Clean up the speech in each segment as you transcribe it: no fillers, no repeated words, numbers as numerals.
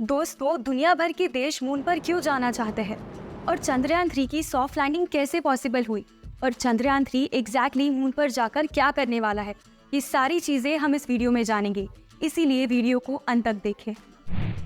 दोस्तों, दुनिया भर के देश मून पर क्यों जाना चाहते हैं और चंद्रयान 3 की सॉफ्ट लैंडिंग कैसे पॉसिबल हुई और चंद्रयान 3 एग्जैक्टली मून पर जाकर क्या करने वाला है, ये सारी चीजें हम इस वीडियो में जानेंगे। इसीलिए वीडियो को अंत तक देखें।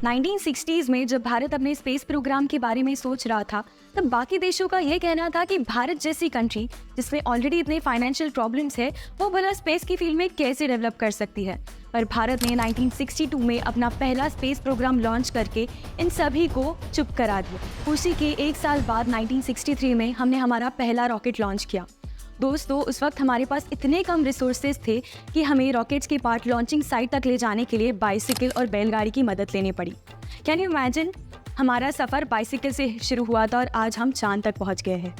1960s में जब भारत अपने स्पेस प्रोग्राम के बारे में सोच रहा था, तब बाकी देशों का यह कहना था कि भारत जैसी कंट्री जिसमें ऑलरेडी इतने फाइनेंशियल प्रॉब्लम्स है, वो भला स्पेस की फील्ड में कैसे डेवलप कर सकती है। पर भारत ने 1962 में अपना पहला स्पेस प्रोग्राम लॉन्च करके इन सभी को चुप करा दिया। उसी के एक साल बाद 1963 में हमने हमारा पहला रॉकेट लॉन्च किया। दोस्तों, उस वक्त हमारे पास इतने कम रिसोर्सेज थे कि हमें रॉकेट्स के पार्ट लॉन्चिंग साइट तक ले जाने के लिए बाइसिकल और बैलगाड़ी की मदद लेनी पड़ी। Can you imagine? हमारा सफ़र बाइसिकल से शुरू हुआ था और आज हम चांद तक पहुंच गए हैं।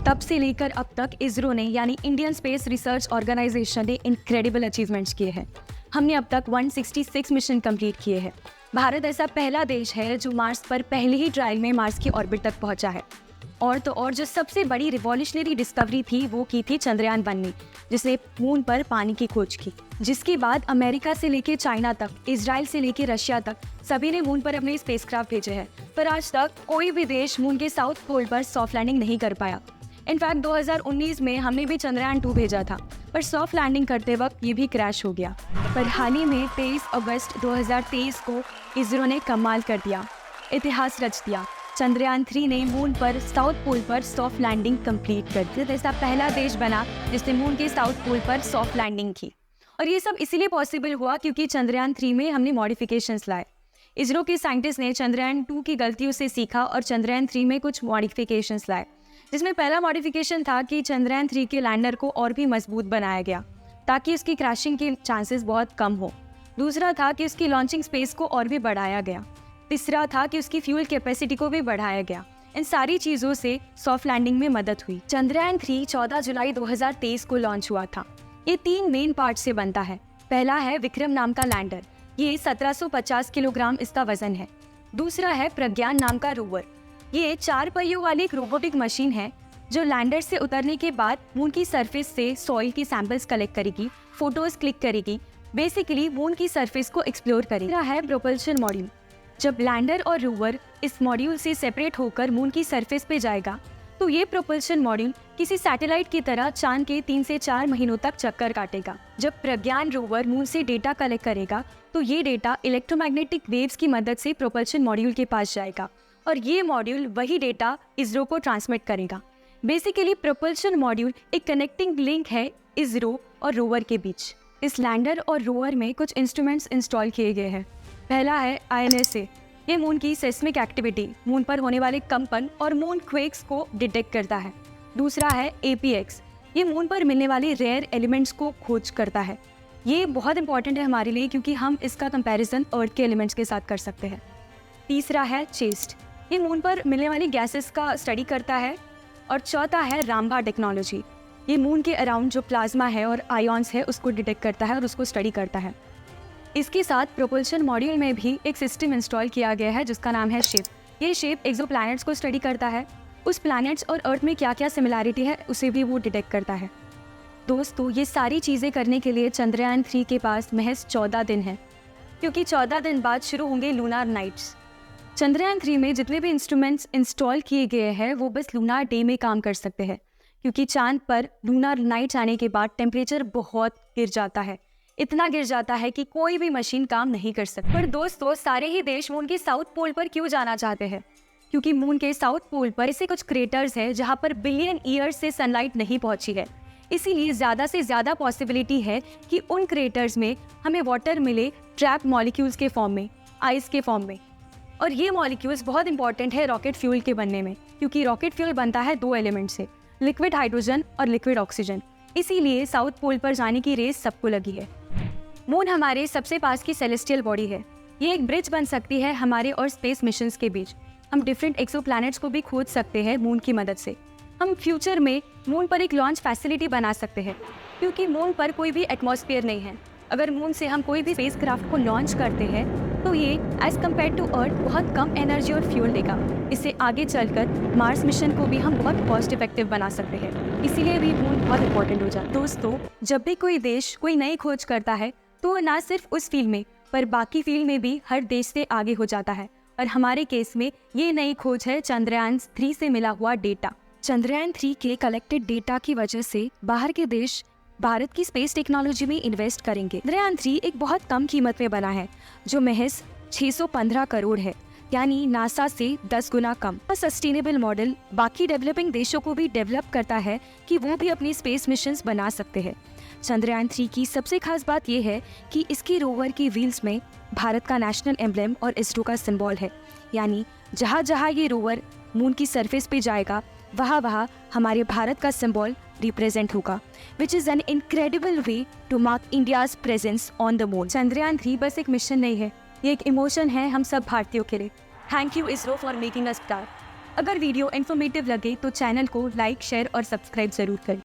तब से लेकर अब तक इसरो ने यानी इंडियन स्पेस रिसर्च ऑर्गेनाइजेशन ने इनक्रेडिबल अचीवमेंट्स किए हैं। हमने अब तक 166 मिशन कंप्लीट किए हैं। भारत ऐसा पहला देश है जो मार्स पर पहले ही ट्रायल में मार्स की ऑर्बिट तक पहुंचा है। और तो और जो सबसे बड़ी रिवॉल्यूशनरी डिस्कवरी थी वो की थी चंद्रयान 1 ने, जिसने मून पर पानी की खोज की। जिसके बाद अमेरिका से लेके चाइना तक, इजराइल से लेके रशिया तक सभी ने मून पर अपने स्पेसक्राफ्ट भेजे हैं। पर आज तक कोई भी देश मून के साउथ पोल पर सॉफ्ट लैंडिंग नहीं कर पाया। इनफैक्ट 2019 में हमने भी चंद्रयान 2 भेजा था, पर सॉफ्ट लैंडिंग करते वक्त ये भी क्रैश हो गया। पर हाल ही में 23 अगस्त 2023 को इसरो ने कमाल कर दिया, इतिहास रच दिया। चंद्रयान 3 ने मून पर साउथ पोल पर सॉफ्ट लैंडिंग कंप्लीट कर दी। ऐसा पहला देश बना जिसने मून के साउथ पोल पर सॉफ्ट लैंडिंग की। और ये सब इसीलिए पॉसिबल हुआ क्योंकि चंद्रयान 3 में हमने मॉडिफिकेशंस लाए। इसरो के साइंटिस्ट ने चंद्रयान 2 की गलतियों से सीखा और चंद्रयान 3 में कुछ मॉडिफिकेशंस लाए, जिसमें पहला मॉडिफिकेशन था कि चंद्रयान 3 के लैंडर को और भी मजबूत बनाया गया ताकि उसकी क्रैशिंग के चांसेस बहुत कम हो। दूसरा था कि उसकी लॉन्चिंग स्पेस को और भी बढ़ाया गया। तीसरा था कि उसकी फ्यूल कैपेसिटी को भी बढ़ाया गया। इन सारी चीज़ों से सॉफ्ट लैंडिंग में मदद हुई। चंद्रयान 3 14 जुलाई 2023 को लॉन्च हुआ था। ये 3 मेन पार्ट से बनता है। पहला है विक्रम नाम का लैंडर, ये 1750 किलोग्राम इसका वजन है। दूसरा है प्रज्ञान नाम का रोवर, ये 4 पहियों वाली एक रोबोटिक मशीन है जो लैंडर से उतरने के बाद मून की सरफेस से सॉइल की सैंपल्स कलेक्ट करेगी, फोटोज क्लिक करेगी, बेसिकली मून की सरफेस को एक्सप्लोर करेगी। तीसरा है प्रोपल्शन मॉड्यूल। जब लैंडर और रोवर इस मॉड्यूल से सेपरेट होकर मून की सरफेस पे जाएगा तो ये प्रोपल्शन मॉड्यूल किसी सैटेलाइट की तरह चांद के 3 से 4 महीनों तक चक्कर काटेगा। जब प्रज्ञान रोवर मून से डेटा कलेक्ट करेगा तो ये डेटा इलेक्ट्रोमैग्नेटिक वेव्स की मदद से प्रोपल्शन मॉड्यूल के पास जाएगा और ये मॉड्यूल वही डेटा इसरो को ट्रांसमिट करेगा। बेसिकली प्रोपल्शन मॉड्यूल एक कनेक्टिंग लिंक है इसरो और रोवर के बीच। इस लैंडर और रोवर में कुछ इंस्ट्रूमेंट्स इंस्टॉल किए गए हैं। पहला है INSA, ये मून की सेस्मिक एक्टिविटी, मून पर होने वाले कंपन और मून क्वेक्स को डिटेक्ट करता है। दूसरा है APX, ये मून पर मिलने वाले रेयर एलिमेंट्स को खोज करता है। ये बहुत इंपॉर्टेंट है हमारे लिए क्योंकि हम इसका कंपैरिजन अर्थ के एलिमेंट्स के साथ कर सकते हैं। तीसरा है चेस्ट, ये मून पर मिलने वाली गैसेस का स्टडी करता है। और चौथा है रामबा टेक्नोलॉजी, ये मून के अराउंड जो प्लाज्मा है और आयॉन्स है उसको डिटेक्ट करता है और उसको स्टडी करता है। इसके साथ प्रोपल्शन मॉड्यूल में भी एक सिस्टम इंस्टॉल किया गया है जिसका नाम है शिप। ये शिप एक्सोप्लैनेट्स को स्टडी करता है, उस प्लैनेट्स और अर्थ में क्या क्या सिमिलैरिटी है उसे भी वो डिटेक्ट करता है। दोस्तों, ये सारी चीज़ें करने के लिए चंद्रयान 3 के पास महज 14 दिन है, क्योंकि 14 दिन बाद शुरू होंगे लूनार नाइट्स। चंद्रयान 3 में जितने भी इंस्ट्रूमेंट्स इंस्टॉल किए गए हैं वो बस लूनार डे में काम कर सकते हैं, क्योंकि चांद पर लूनार नाइट्स आने के बाद टेम्परेचर बहुत गिर जाता है, इतना गिर जाता है कि कोई भी मशीन काम नहीं कर सकती। पर दोस्तों, सारे ही देश मून के साउथ पोल पर क्यों जाना चाहते हैं? क्योंकि मून के साउथ पोल पर ऐसे कुछ क्रेटर्स हैं जहां पर बिलियन ईयर्स से सनलाइट नहीं पहुंची है। इसीलिए ज़्यादा से ज़्यादा पॉसिबिलिटी है कि उन क्रेटर्स में हमें वाटर मिले ट्रैप मॉलिक्यूल्स के फॉर्म में, आइस के फॉर्म में। और ये मॉलिक्यूल्स बहुत इंपॉर्टेंट है रॉकेट फ्यूल के बनने में, क्योंकि रॉकेट फ्यूल बनता है 2 एलिमेंट से, लिक्विड हाइड्रोजन और लिक्विड ऑक्सीजन। इसीलिए साउथ पोल पर जाने की रेस सबको लगी है। मून हमारे सबसे पास की सेलेस्टियल बॉडी है, ये एक ब्रिज बन सकती है हमारे और स्पेस मिशंस के बीच। हम डिफरेंट एक्सोप्लैनेट्स को भी खोज सकते हैं मून की मदद से। हम फ्यूचर में मून पर एक लॉन्च फैसिलिटी बना सकते हैं, क्योंकि मून पर कोई भी एटमॉस्फेयर नहीं है। अगर मून से हम कोई भी स्पेसक्राफ्ट को लॉन्च करते हैं तो ये एज कम्पेयर टू अर्थ बहुत कम एनर्जी और फ्यूल देगा। इससे आगे चलकर मार्स मिशन को भी हम बहुत कॉस्ट इफेक्टिव बना सकते हैं, इसीलिए भी मून बहुत इंपॉर्टेंट हो जाता है। दोस्तों, जब भी कोई देश कोई नई खोज करता है तो ना सिर्फ उस फील्ड में पर बाकी फील्ड में भी हर देश से आगे हो जाता है और हमारे केस में ये नई खोज है चंद्रयान 3 से मिला हुआ डेटा। चंद्रयान 3 के कलेक्टेड डेटा की वजह से बाहर के देश भारत की स्पेस टेक्नोलॉजी में इन्वेस्ट करेंगे। चंद्रयान 3 एक बहुत कम कीमत में बना है, जो महज 615 करोड़ है, यानी नासा से 10 गुना कम। सस्टेनेबल मॉडल बाकी डेवलपिंग देशों को भी डेवलप करता है कि वो भी अपनी स्पेस मिशंस बना सकते हैं। चंद्रयान 3 की सबसे खास बात यह है कि इसके रोवर की व्हील्स में भारत का नेशनल एम्ब्लेम और इसरो का सिंबल है, यानी जहाँ जहाँ ये रोवर मून की सरफेस पे जाएगा वहाँ वहाँ हमारे भारत का सिंबल रिप्रेजेंट होगा, which is an incredible way to mark India's presence on the moon. Chandrayaan 3 बस एक मिशन नहीं है, ये एक इमोशन है हम सब भारतीयों के लिए। Thank you ISRO for making us proud. अगर वीडियो इन्फॉर्मेटिव लगे तो चैनल को लाइक, शेयर और सब्सक्राइब जरूर करें।